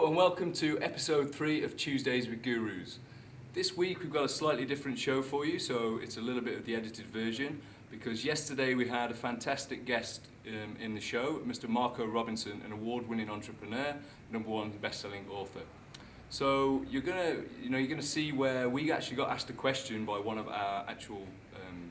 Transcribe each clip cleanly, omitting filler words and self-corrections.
and welcome to episode 3 of Tuesdays with Gurus. This week we've got a slightly different show for you, so it's a little bit of the edited version, because yesterday we had a fantastic guest in the show, Mr. Marco Robinson, an award-winning entrepreneur, #1 best-selling author. So you're gonna see where we actually got asked a question by one of our actual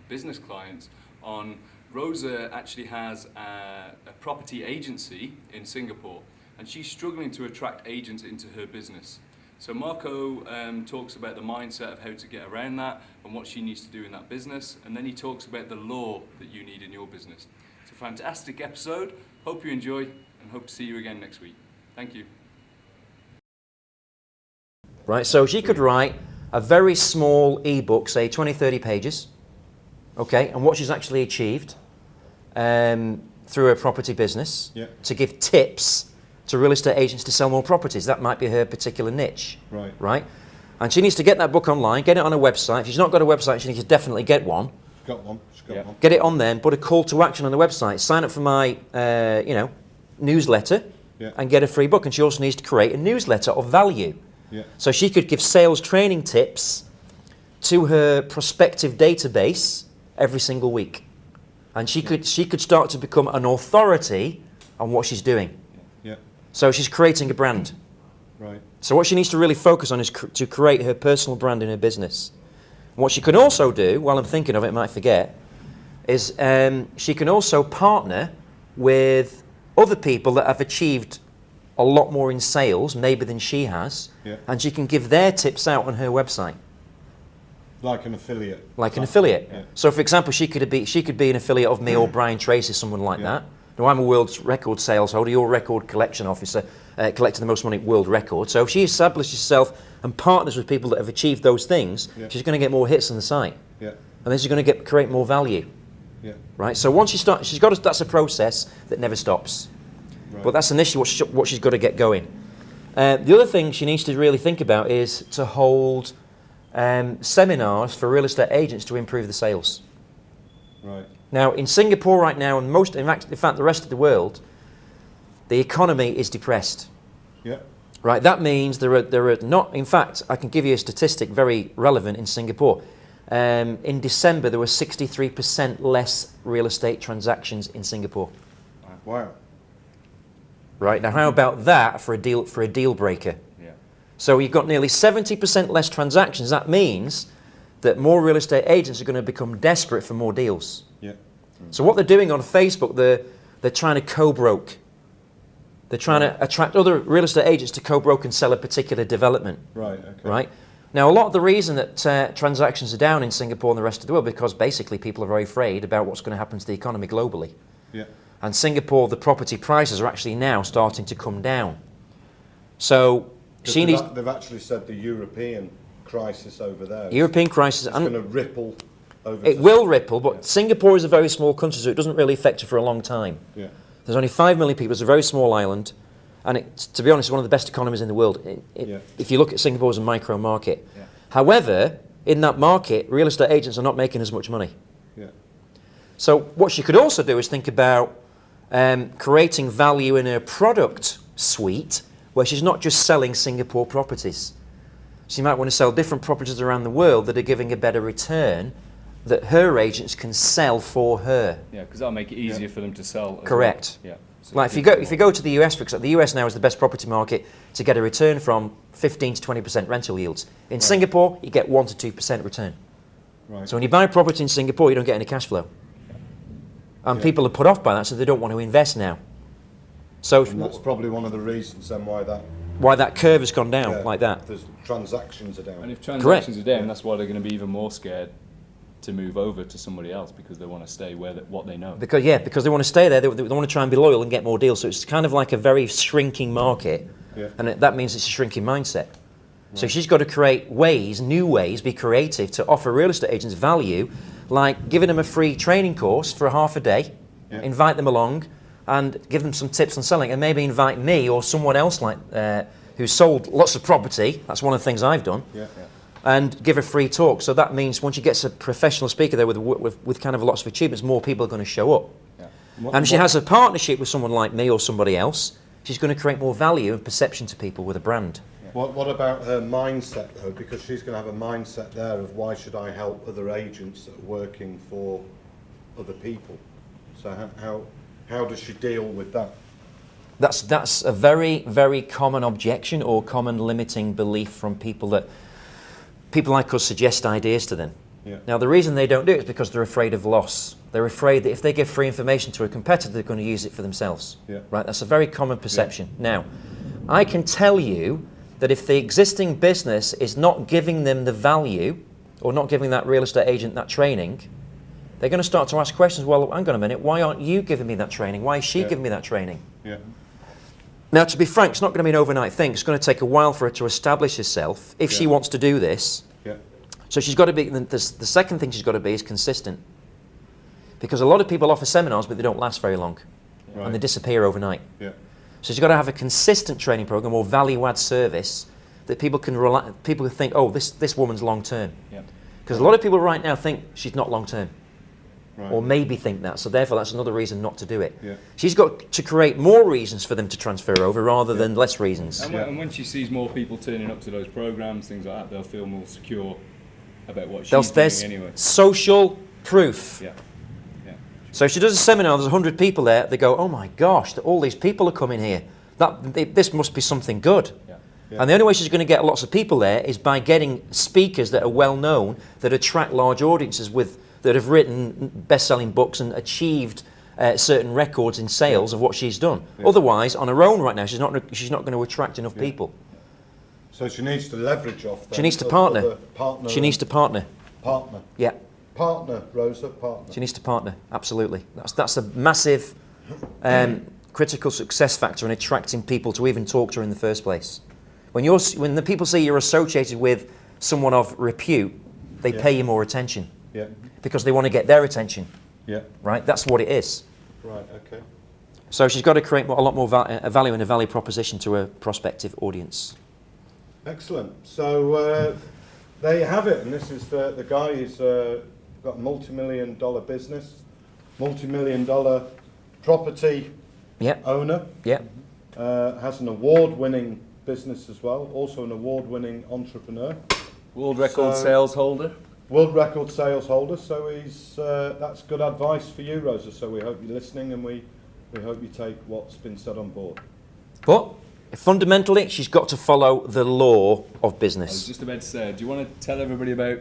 business clients on Rosa actually has a property agency in Singapore, and she's struggling to attract agents into her business. So Marco talks about the mindset of how to get around that and what she needs to do in that business, and then he talks about the law that you need in your business. It's a fantastic episode. Hope you enjoy, and hope to see you again next week. Thank you. Right, so she could write a very small ebook, say 20, 30 pages, okay, and what she's actually achieved through her property business to give tips to real estate agents to sell more properties. That might be her particular niche, right? And she needs to get that book online, get it on a website. If she's not got a website, she needs to definitely get one. She's got one. Get it on there and put a call to action on the website. Sign up for my, newsletter and get a free book. And she also needs to create a newsletter of value. So she could give sales training tips to her prospective database every single week. And she could start to become an authority on what she's doing. So she's creating a brand. Right. So what she needs to really focus on is to create her personal brand in her business. And what she can also do, while I'm thinking of it, I might forget, is she can also partner with other people that have achieved a lot more in sales, maybe than she has, and she can give their tips out on her website. Like an affiliate. Like an affiliate. So, for example, she could be an affiliate of me or Brian Tracy, someone like that. Now, I'm a world record sales holder, you're a record collection officer, collecting the most money world record. So if she establishes herself and partners with people that have achieved those things, she's going to get more hits on the site. And then she's going to create more value. Right? So once she starts, that's a process that never stops. But that's initially what she's got to get going. The other thing she needs to really think about is to hold seminars for real estate agents to improve the sales. Right. Now, in Singapore right now, and in fact, the rest of the world, the economy is depressed. Right. That means there are not. In fact, I can give you a statistic very relevant in Singapore. In December, there were 63% less real estate transactions in Singapore. Wow. Right. Now, how about that for a deal breaker? So you've got nearly 70% less transactions. That means that more real estate agents are going to become desperate for more deals. So what they're doing on Facebook, they're trying to co-broke. They're trying to attract other real estate agents to co-broke and sell a particular development. Right. Now, a lot of the reason that transactions are down in Singapore and the rest of the world, because basically people are very afraid about what's going to happen to the economy globally. And Singapore, the property prices are actually now starting to come down. So they've actually said the European crisis over there. European crisis. It's going to ripple over. It will ripple, but Singapore is a very small country, so it doesn't really affect it for a long time. There's only 5 million people. It's a very small island, and to be honest, it's one of the best economies in the world. If you look at Singapore as a micro market. However, in that market, real estate agents are not making as much money. So what she could also do is think about creating value in her product suite, where she's not just selling Singapore properties. She might want to sell different properties around the world that are giving a better return that her agents can sell for her. Because that'll make it easier for them to sell. Correct. So like if you go to the US, for example, the US now is the best property market to get a return from 15 to 20% rental yields. In Singapore, you get 1 to 2% return. So when you buy a property in Singapore, you don't get any cash flow. And people are put off by that, so they don't want to invest now. So and that's probably one of the reasons then why that curve has gone down like that. There's transactions are down. And if transactions are down, that's why they're going to be even more scared to move over to somebody else, because they want to stay what they know. Because they want to stay there. They want to try and be loyal and get more deals. So it's kind of like a very shrinking market, and that means it's a shrinking mindset. So she's got to create new ways, be creative to offer real estate agents value, like giving them a free training course for half a day, invite them along, and give them some tips on selling, and maybe invite me or someone else who's sold lots of property. That's one of the things I've done. And give a free talk. So that means once she gets a professional speaker there with kind of lots of achievements, more people are going to show up. And if she has a partnership with someone like me or somebody else, she's going to create more value and perception to people with a brand. What about her mindset though? Because she's going to have a mindset there of why should I help other agents that are working for other people? So how does she deal with that? That's a very, very common objection or common limiting belief from people like us suggest ideas to them. Yeah. Now, the reason they don't do it is because they're afraid of loss. They're afraid that if they give free information to a competitor, they're going to use it for themselves. Yeah. Right? That's a very common perception. Now, I can tell you that if the existing business is not giving them the value or not giving that real estate agent that training, they're going to start to ask questions. Well, hang on a minute, why aren't you giving me that training? Why is she giving me that training? Yeah. Now, to be frank, it's not going to be an overnight thing. It's going to take a while for her to establish herself if she wants to do this. Yeah. So she's got to be, the second thing she's got to be is consistent. Because a lot of people offer seminars, but they don't last very long. Right. And they disappear overnight. Yeah. So she's got to have a consistent training program or value-add service that people can think, oh, this woman's long-term. Yeah. Because a lot of people right now think she's not long-term. Right. Or maybe think that. So therefore, that's another reason not to do it. Yeah. She's got to create more reasons for them to transfer over rather than less reasons. And when she sees more people turning up to those programs, things like that, they'll feel more secure about what she's There's doing anyway. social proof. Yeah. Yeah. So if she does a seminar, there's 100 people there, they go, oh my gosh, all these people are coming here. This must be something good. Yeah. Yeah. And the only way she's going to get lots of people there is by getting speakers that are well known, that attract large audiences that have written best-selling books and achieved certain records in sales of what she's done. Yeah. Otherwise, on her own right now, she's not going to attract enough people. So she needs to leverage off that. She needs to partner. Partner. She needs to partner. Partner. Yeah. Partner, Rosa, partner. She needs to partner, absolutely. That's a massive critical success factor in attracting people to even talk to her in the first place. When the people see you're associated with someone of repute, they pay you more attention. Yeah. Because they want to get their attention. Yeah. Right? That's what it is. Right, okay. So she's got to create a lot more value and a value proposition to her prospective audience. Excellent. So there you have it. And this is the guy who's got a multi-million-dollar business, multi-million-dollar property owner. Yeah. Has an award-winning business as well, also an award-winning entrepreneur. World record sales holder. World record sales holder, so that's good advice for you, Rosa. So we hope you're listening, and we hope you take what's been said on board. But fundamentally, she's got to follow the law of business. I was just about to say, do you want to tell everybody about,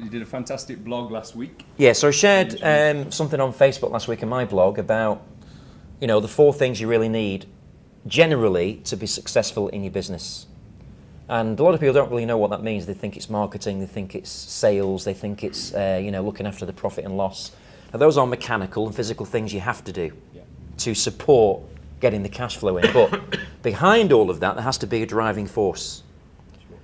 you did a fantastic blog last week. Yeah, so I shared something on Facebook last week in my blog about, the 4 things you really need generally to be successful in your business. And a lot of people don't really know what that means. They think it's marketing, they think it's sales, they think it's looking after the profit and loss. Now those are mechanical and physical things you have to do to support getting the cash flow in. But behind all of that, there has to be a driving force.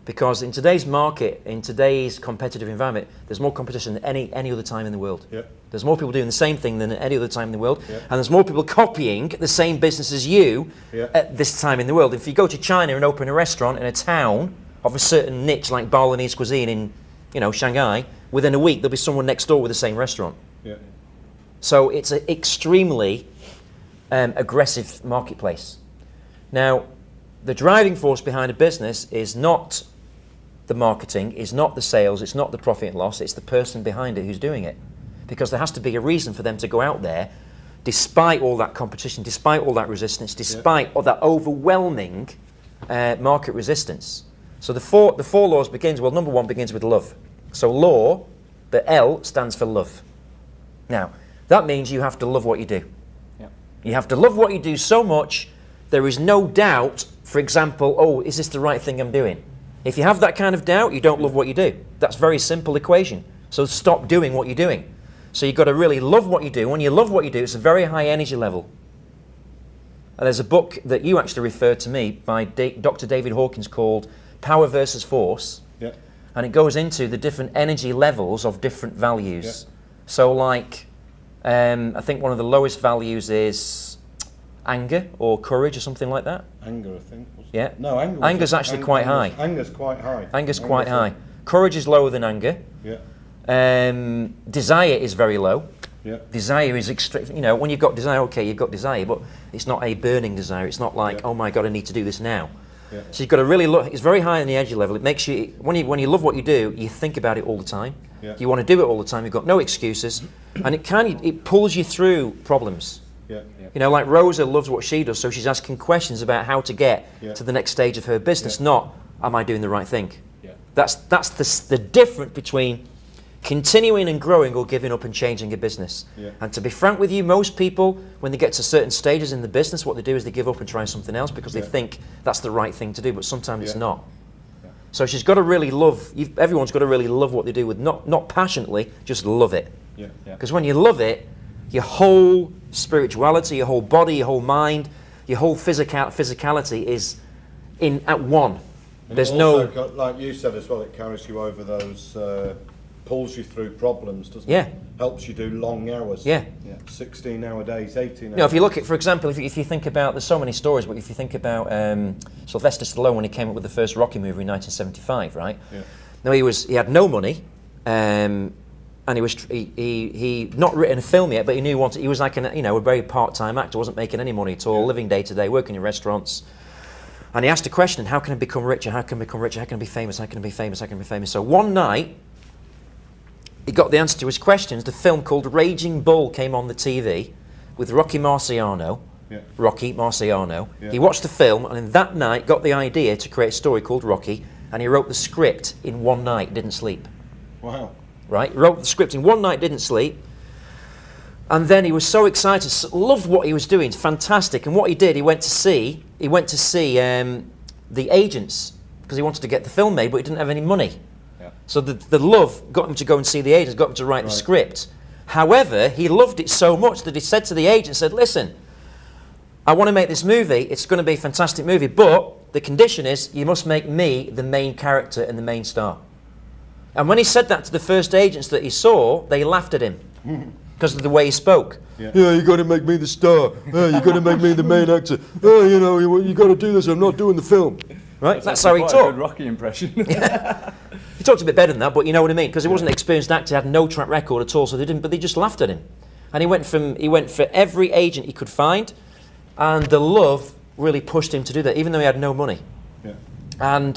Because in today's market, in today's competitive environment, there's more competition than any other time in the world. Yeah. There's more people doing the same thing than at any other time in the world. Yeah. And there's more people copying the same business as you at this time in the world. If you go to China and open a restaurant in a town of a certain niche like Balinese cuisine in Shanghai, within a week there'll be someone next door with the same restaurant. Yeah. So it's an extremely aggressive marketplace. Now, the driving force behind a business is not the marketing, is not the sales, it's not the profit and loss, it's the person behind it who's doing it. Because there has to be a reason for them to go out there, despite all that competition, despite all that resistance, despite all that overwhelming market resistance. So the four laws begins, well, number 1 begins with love. So law, the L stands for love. Now, that means you have to love what you do. Yeah. You have to love what you do so much, there is no doubt, for example, oh, is this the right thing I'm doing? If you have that kind of doubt, you don't love what you do. That's a very simple equation. So stop doing what you're doing. So you've got to really love what you do. When you love what you do, it's a very high energy level. And there's a book that you actually referred to me by Dr. David Hawkins called Power versus Force. Yeah. And it goes into the different energy levels of different values. Yeah. So like, I think one of the lowest values is anger or courage or something like that. Anger, I think. Yeah. No, anger. Anger's actually quite high. Anger's quite high. Anger's quite high. Courage is lower than anger. Yeah. Desire is very low. Yeah. Desire is extreme. You know, when you've got desire, okay, you've got desire, but it's not a burning desire. It's not like, oh my God, I need to do this now. Yeah. So you've got to really look. It's very high on the energy level. It makes you, when you love what you do, you think about it all the time. Yeah. You want to do it all the time. You've got no excuses, and it pulls you through problems. Yeah. You know, like Rosa loves what she does, so she's asking questions about how to get to the next stage of her business, not, am I doing the right thing? Yeah. That's the difference between continuing and growing or giving up and changing your business. Yeah. And to be frank with you, most people, when they get to certain stages in the business, what they do is they give up and try something else because they think that's the right thing to do, but sometimes it's not. Yeah. So she's got to really love, everyone's got to really love what they do, with not passionately, just love it. Yeah. Yeah. Because when you love it, your whole spirituality, your whole body, your whole mind, your whole physicality is at one. And There's it no... also got, like you said as well, it carries you over those, pulls you through problems, doesn't Yeah. it? Helps you do long hours. Yeah. 16-hour days, 18 hours. You know, if you look at, for example, if you think about, there's so many stories, but if you think about Sylvester Stallone when he came up with the first Rocky movie in 1975, right? Yeah. Now he had no money, and he not written a film yet, but he knew he wanted. He was like a very part-time actor, wasn't making any money at all, living day to day, working in restaurants. And he asked a question: how can I become richer? How can I become richer? How can I be famous? How can I be famous? How can I be famous? So one night, he got the answer to his questions. The film called Raging Bull came on the TV with Rocky Marciano. Yeah. Rocky Marciano. Yeah. He watched the film, and in that night got the idea to create a story called Rocky, and he wrote the script in one night, didn't sleep. Wow. Right? He wrote the script in one night, didn't sleep. And then he was so excited, loved what he was doing, it's fantastic. And what he did, he went to see the agents, because he wanted to get the film made, but he didn't have any money. Yeah. So the love got him to go and see the agents, got him to write the script. However, he loved it so much that he said to the agent, said, listen, I want to make this movie, it's going to be a fantastic movie, but the condition is you must make me the main character and the main star. And when he said that to the first agents that he saw, they laughed at him because of the way he spoke. Yeah. You got to make me the star. You got to make me the main actor. You got to do this. I'm not doing the film. Right? That's how he quite a talked. good Rocky impression. He talked a bit better than that, but you know what I mean, because he wasn't an experienced actor, had no track record at all, so they didn't. But they just laughed at him. And he went for every agent he could find, and the love really pushed him to do that, even though he had no money. Yeah. And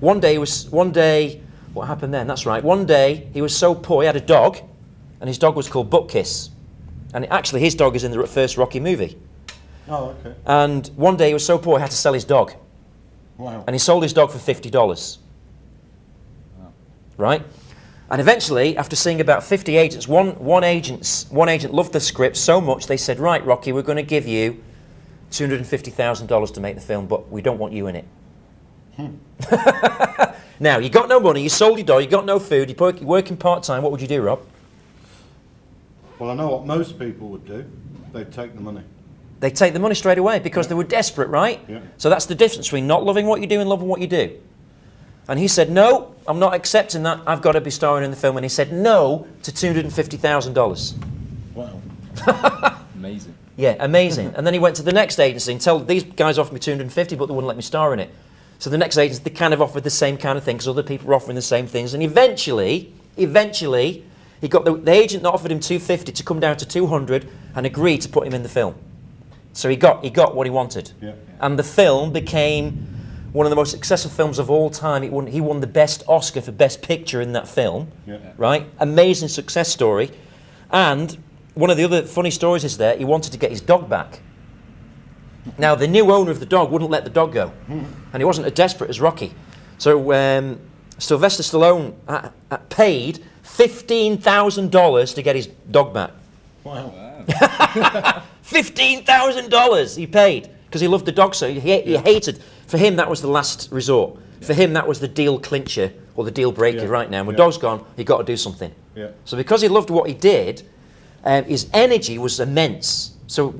one day. What happened then? That's right. One day, he was so poor, he had a dog, and his dog was called Butt Kiss. And actually, his dog is in the first Rocky movie. Oh, okay. And one day, he was so poor, he had to sell his dog. Wow. And he sold his dog for $50. Wow. Right? And eventually, after seeing about 50 agents, one agent loved the script so much, they said, right, Rocky, we're going to give you $250,000 to make the film, but we don't want you in it. Now, you got no money, you sold your dog, you got no food, you're working part-time, what would you do, Rob? Well, I know what most people would do. They'd take the money. They take the money straight away because they were desperate, right? Yeah. So that's the difference between not loving what you do and loving what you do. And he said, no, I'm not accepting that, I've got to be starring in the film. And he said no to $250,000. Wow. Amazing. Yeah, amazing. And then he went to the next agency and told these guys offered me $250, but they wouldn't let me star in it. So the next agency, they kind of offered the same kind of thing because other people were offering the same things. And eventually, he got the agent that offered him $250 to come down to $200 and agreed to put him in the film. So he got what he wanted. Yeah. And the film became one of the most successful films of all time. He won the best Oscar for Best Picture in that film. Yeah. Right? Amazing success story. And one of the other funny stories is that he wanted to get his dog back. Now, the new owner of the dog wouldn't let the dog go. And he wasn't as desperate as Rocky. So Sylvester Stallone paid $15,000 to get his dog back. Wow. $15,000 he paid because he loved the dog so he hated. For him, that was the last resort. For him, that was the deal clincher or the deal breaker right now. When the dog's gone, you've got to do something. Yeah. So because he loved what he did, his energy was immense. So,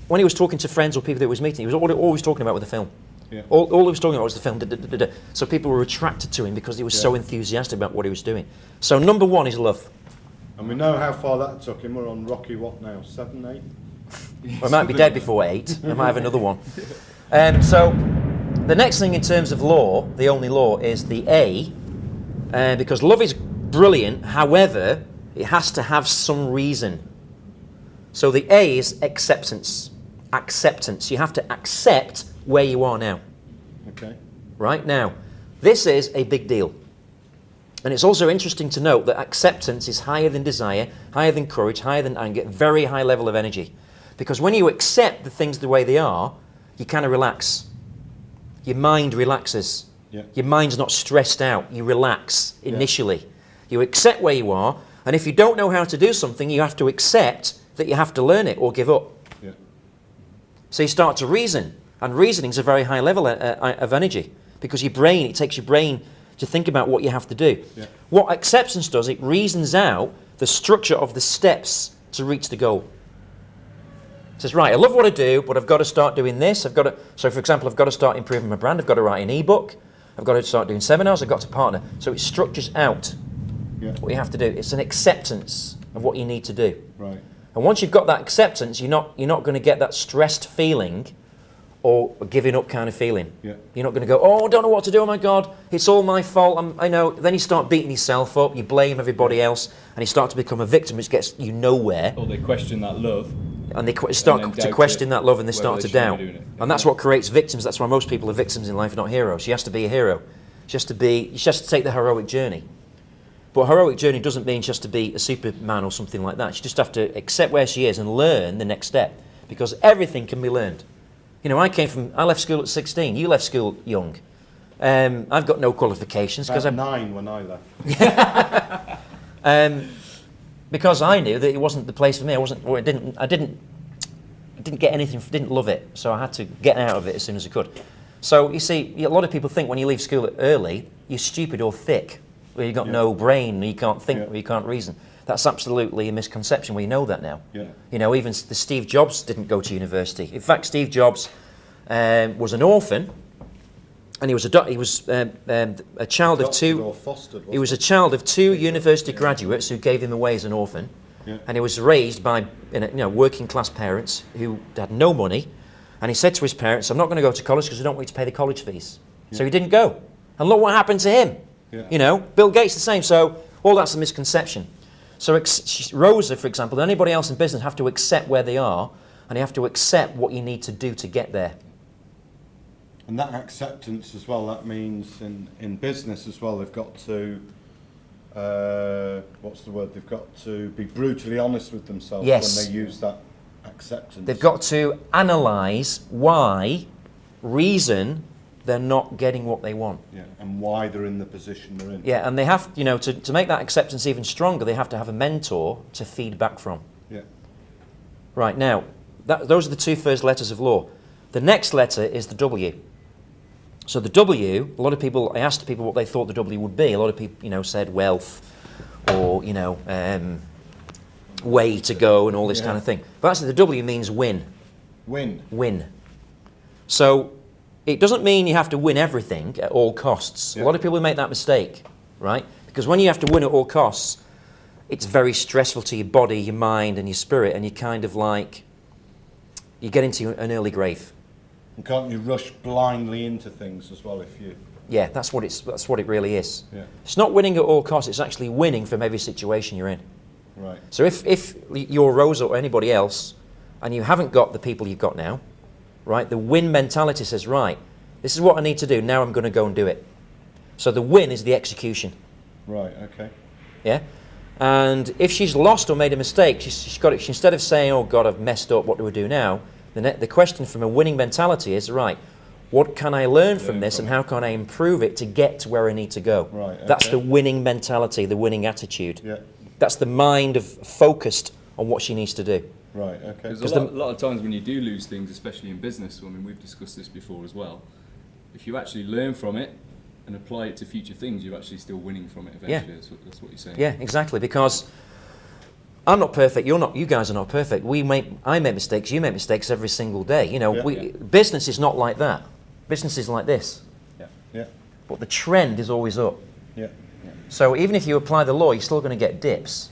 when he was talking to friends or people that he was meeting, he was always talking about with the film. Yeah. All he was talking about was the film. So people were attracted to him because he was so enthusiastic about what he was doing. So number one is love. And we know how far that took him. We're on Rocky what now? 7, 8? I might be dead before 8. I might have another one. So the next thing in terms of law, the only law, is the A, because love is brilliant. However, It has to have some reason. So the A is acceptance. Acceptance. You have to accept where you are now. Okay. Right now, this is a big deal. And it's also interesting to note that acceptance is higher than desire, higher than courage, higher than anger, very high level of energy. Because when you accept the things the way they are, you kind of relax. Your mind relaxes. Yeah. Your mind's not stressed out. You relax initially. You accept where you are, and if you don't know how to do something, you have to accept that you have to learn it or give up. Yeah. So you start to reason, and reasoning's a very high level of energy, because your brain, it takes your brain to think about what you have to do. Yeah. What acceptance does, it reasons out the structure of the steps to reach the goal. It says, right, I love what I do, but I've got to start doing this. So for example, I've got to start improving my brand. I've got to write an ebook. I've got to start doing seminars. I've got to partner. So it structures out what you have to do. It's an acceptance of what you need to do. Right. And once you've got that acceptance, you're not going to get that stressed feeling or a giving up kind of feeling. Yeah. You're not going to go, oh, I don't know what to do, oh my God, it's all my fault, I know. Then you start beating yourself up, you blame everybody else, and you start to become a victim, which gets you nowhere. Or they question that love. And they start to question that love, and they start to doubt. And that's what creates victims. That's why most people are victims in life, not heroes. She has to be a hero. She has to take the heroic journey. But heroic journey doesn't mean she has to be a Superman or something like that. She just has to accept where she is and learn the next step, because everything can be learned. You know, I left school at 16. You left school young. I've got no qualifications because I'm 9 when I left. Because I knew that it wasn't the place for me. I didn't get anything. Didn't love it. So I had to get out of it as soon as I could. So you see, a lot of people think when you leave school early, you're stupid or thick, or you've got no brain, or you can't think, or you can't reason. That's absolutely a misconception. We know that now. Yeah. You know, even the Steve Jobs didn't go to university. In fact, Steve Jobs was an orphan, and he was a child of two. He was a child of two university graduates who gave him away as an orphan, and he was raised by working class parents who had no money. And he said to his parents, "I'm not going to go to college because I don't want you to pay the college fees." So he didn't go, and look what happened to him. You know, Bill Gates the same. So all that's a misconception. So Rosa, for example, and anybody else in business have to accept where they are, and you have to accept what you need to do to get there. And that acceptance as well, that means in business as well, they've got to, what's the word, they've got to be brutally honest with themselves when they use that acceptance. They've got to analyse why, reason, they're not getting what they want. Yeah, and why they're in the position they're in. Yeah, and they have, to make that acceptance even stronger, they have to have a mentor to feed back from. Yeah. Right, now, those are the two first letters of LAWE. The next letter is the W. So the W, a lot of people, I asked people what they thought the W would be. A lot of people, said wealth or, way to go and all this kind of thing. But actually the W means win. Win. Win. So it doesn't mean you have to win everything at all costs. A lot of people make that mistake, right? Because when you have to win at all costs, it's very stressful to your body, your mind, and your spirit, and you kind of you get into an early grave. And can't you rush blindly into things as well if you... Yeah, that's what it really is. Yeah. It's not winning at all costs, it's actually winning from every situation you're in. Right. So if you're Rosa or anybody else, and you haven't got the people you've got now, right, the win mentality says, right, this is what I need to do, now I'm going to go and do it. So the win is the execution. Right, okay. Yeah? And if she's lost or made a mistake, she's got it. Instead of saying, oh God, I've messed up, what do I do now? The question from a winning mentality is, right, what can I learn from this and how can I improve it to get to where I need to go? Right, okay. That's the winning mentality, the winning attitude. Yeah. That's the mind focused on what she needs to do. Right, okay. Because a lot of times when you do lose things, especially in business, I mean, we've discussed this before as well, if you actually learn from it and apply it to future things, you're actually still winning from it eventually. Yeah. That's what you're saying. Yeah, exactly, because I'm not perfect, you're not, you guys are not perfect. I make mistakes, you make mistakes every single day. Business is not like that. Business is like this. Yeah. Yeah. But the trend is always up. Yeah. Yeah. So even if you apply the law, you're still going to get dips.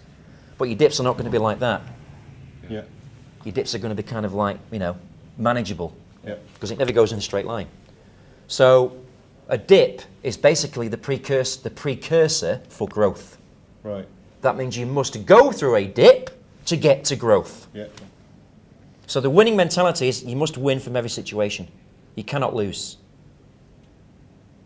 But your dips are not going to be like that. Yeah. Your dips are going to be kind of like, manageable. Yeah. Because it never goes in a straight line. So a dip is basically the precursor for growth. Right. That means you must go through a dip to get to growth. Yeah. So the winning mentality is you must win from every situation. You cannot lose.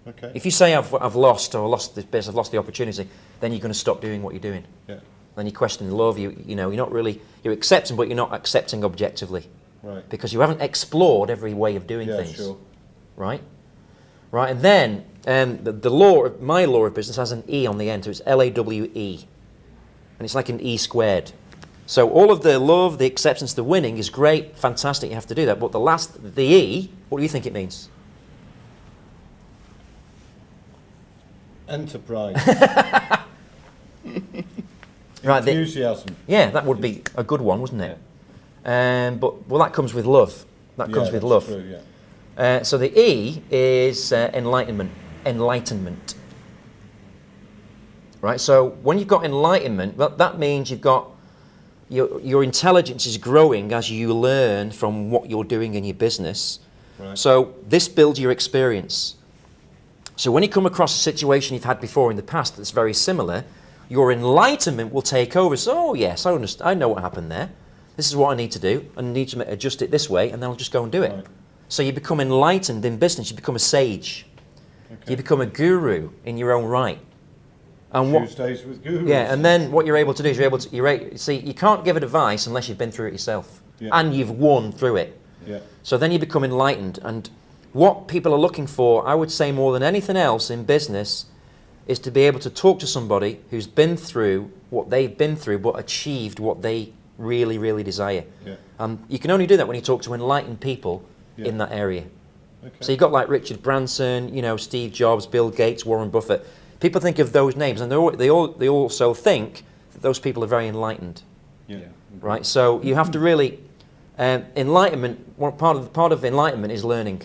Okay. If you say I've lost or lost this business, I've lost the opportunity, then you're going to stop doing what you're doing. Yeah. Then you question love. You know, you're not really, you're accepting, but you're not accepting objectively. Right. Because you haven't explored every way of doing Yeah, things. sure. Right? Right, and then the law, my law of business has an E on the end, so it's LAWE. And it's like an E squared. So all of the love, the acceptance, the winning is great, fantastic, you have to do that. But the E, what do you think it means? Enterprise. Right, Enthusiasm. yeah, that would be a good one, wouldn't it? But that comes with love. That comes with that's love. True, yeah. So the E is enlightenment. Right, so when you've got enlightenment, that means you've got your intelligence is growing as you learn from what you're doing in your business. Right. So this builds your experience. So when you come across a situation you've had before in the past that's very similar, your enlightenment will take over. So, oh yes, I understand. I know what happened there. This is what I need to do. I need to adjust it this way, and then I'll just go and do it. Right. So you become enlightened in business. You become a sage. Okay. You become a guru in your own right. And Tuesdays with Gurus. yeah, and then what you're able to do is see, you can't give advice unless you've been through it yourself, Yeah. and you've won through it. Yeah. So then you become enlightened. And what people are looking for, I would say more than anything else in business, is to be able to talk to somebody who's been through what they've been through but achieved what they really, really desire. Yeah. And you can only do that when you talk to enlightened people Yeah. in that area. Okay. So you've got like Richard Branson, Steve Jobs, Bill Gates, Warren Buffett. People think of those names, and they also think that those people are very enlightened. Yeah. Right, so you have to really, enlightenment, part of enlightenment is learning.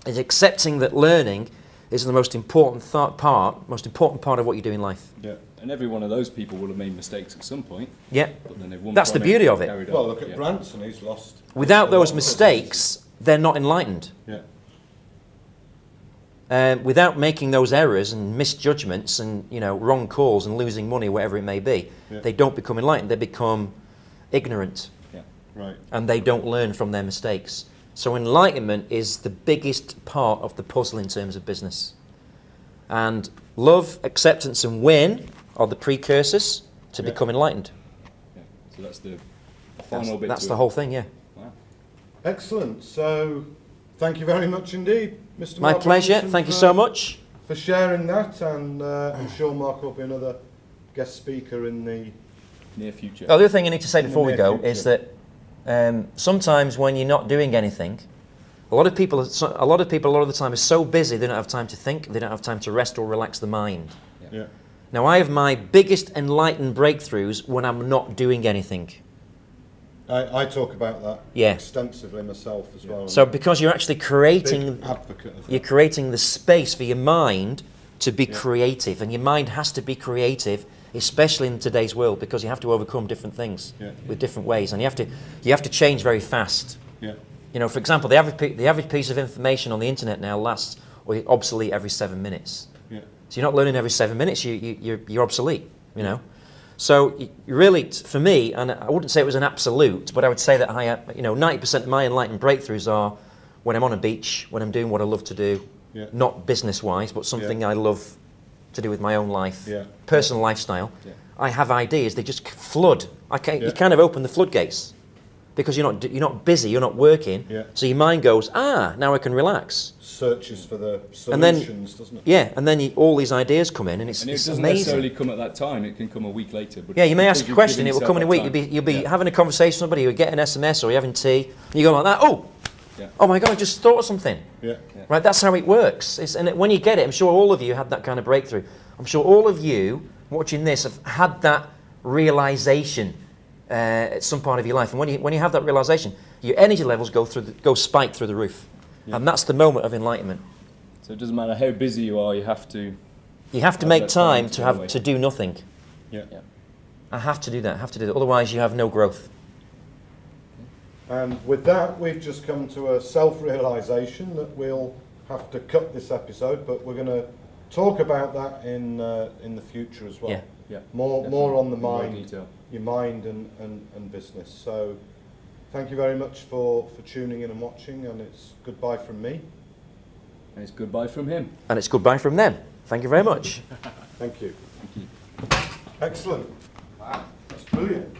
Is accepting that learning is the most important part of what you do in life. Yeah. And every one of those people will have made mistakes at some point. Yeah, But then they've won that's the from beauty of carried it. Well, on. look at Yeah. Branson. He's lost. Without a those lot of mistakes, they're not enlightened. businesses. Without making those errors and misjudgments and wrong calls and losing money, whatever it may be, Yeah. they don't become enlightened. They become ignorant, Yeah. Right. and they don't learn from their mistakes. So enlightenment is the biggest part of the puzzle in terms of business. And love, acceptance, and win are the precursors to Yeah. become enlightened. Yeah. So that's the final bit. That's to the it. whole thing, yeah. Wow. Excellent. So, thank you very much indeed, Mr. My Mark pleasure. Robinson, Thank you so much. for sharing that, and I'm sure Mark will be another guest speaker in the. Near future. The other thing I need to say In the before we near go future. is that sometimes when you're not doing anything, a lot of people a lot of the time are so busy they don't have time to think, they don't have time to rest or relax the mind. Yeah. Now I have my biggest enlightened breakthroughs when I'm not doing anything. I talk about that Yeah. extensively myself as well. So because you're actually Big creating, advocate of you're that. creating the space for your mind to be Yeah. creative, and your mind has to be creative, especially in today's world, because you have to overcome different things Yeah. with different ways, and you have to change very fast. Yeah. For example, the average piece of information on the internet now lasts or is obsolete every 7 minutes. Yeah. So you're not learning every 7 minutes. You're obsolete. So you really, for me, and I wouldn't say it was an absolute, but I would say that 90% of my enlightened breakthroughs are when I'm on a beach, when I'm doing what I love to do, Yeah. not business-wise, but something I love to do with my own life, Yeah. personal lifestyle. Yeah. I have ideas. They just flood. You Yeah. kind of open the floodgates because you're not busy, you're not working. Yeah. So your mind goes, now I can relax. Searches for the And then- solutions, doesn't it? Yeah, and then all these ideas come in, and it's And it doesn't amazing. necessarily come at that time. It can come a week later. But Yeah, you may because ask a you've question, given it will come in a yourself week. that You'll be time. having a conversation with somebody, you get an SMS or you're having tea, and you go like that, Yeah. oh my God, I just thought of something. Yeah. Right, that's how it works. When you get it, I'm sure all of you had that kind of breakthrough. I'm sure all of you watching this have had that realization at some part of your life. And when you have that realization, your energy levels go spike through the roof. Yeah. And that's the moment of enlightenment. So it doesn't matter how busy you are, you have to. You have to Have make that time time to to go have away. to do nothing. Yeah. Yeah. I have to do that. Otherwise, you have no growth. And with that, we've just come to a self-realization that we'll have to cut this episode, but we're going to talk about that in the future as well. Yeah. Yeah, more on the more mind, detail. your mind and business. So thank you very much for tuning in and watching, and it's goodbye from me. And it's goodbye from him. And it's goodbye from them. Thank you very much. Thank you. Thank you. Excellent. Wow, that's brilliant.